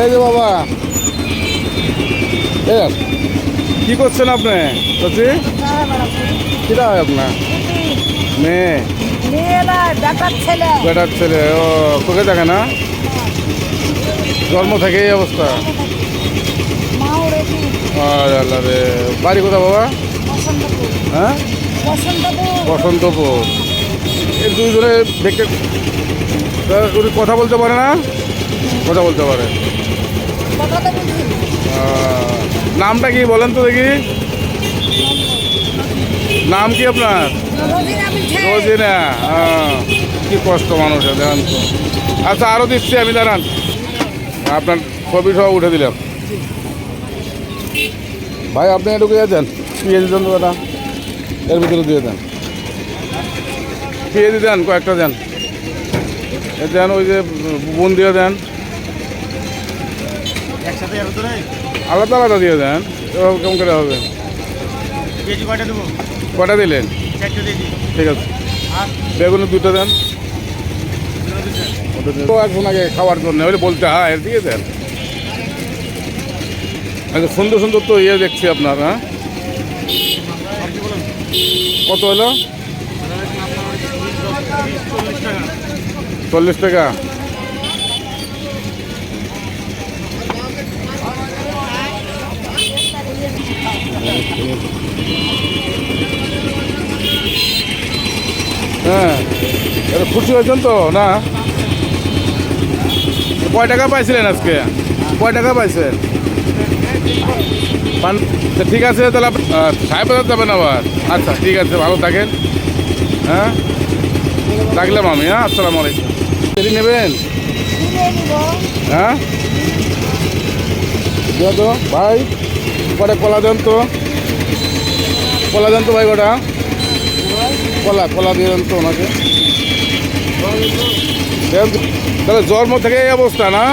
এই যে বাবা, কি করছেন আপনি? কিটা হয় আপনার? মেয়ে? বেটার ছেলে। ও তোকে দেখে না? জন্ম থেকে এই অবস্থা? আল্লাহ রে। বাড়ি কোথা বাবা? হ্যাঁ, বসন্তপুর। এই দুইজনে দেখতে উনি কথা বলতে পারে না? কথা বলতে পারে। নামটা কি বলেন তো দেখি? নাম কি আপনার? রোজিনা। কি কষ্ট মানুষের, দেখেন তো। আচ্ছা, আরও দিচ্ছি আমি, দাঁড়ান। আপনার ছবি সব উঠে দিলাম। ভাই আপনি একটু দিয়ে দেন, পিএজি দেন তো দাদা, এর ভিতরে দিয়ে দেন। পিএজি দেন, কয়েকটা দেন। দেন, ওই যে বোন দিয়ে দেন, আলাদা আলাদা দিয়ে দেন। কেমন করে হবে? কটা দিলেন? ঠিক আছে। বেগুন দুটো দেন। এখন আগে খাওয়ার জন্য হলে বলতে হয়, দিয়ে দেন। আচ্ছা, সুন্দর সুন্দর তো ইয়ে দেখছি আপনার। হ্যাঁ, কত হলো? 40 টাকা। হ্যাঁ, খুশি হয়েছেন তো না? কয় টাকা পাইছিলেন আজকে? কয় টাকা পাইছেন? ঠিক আছে, তাহলে সাহেব যাবেন আবার। আচ্ছা, ঠিক আছে, ভালো থাকেন। হ্যাঁ, রাখলাম আমি। হ্যাঁ, আসসালামু আলাইকুম। সেটি নেবেন? হ্যাঁ, দিও তো ভাই। কটা কলা দেন তো, কলা দেন তো ভাই, কটা কলা কলা দিয়ে দেন তো ওনাকে। তাহলে জন্ম থেকে এই অবস্থা না?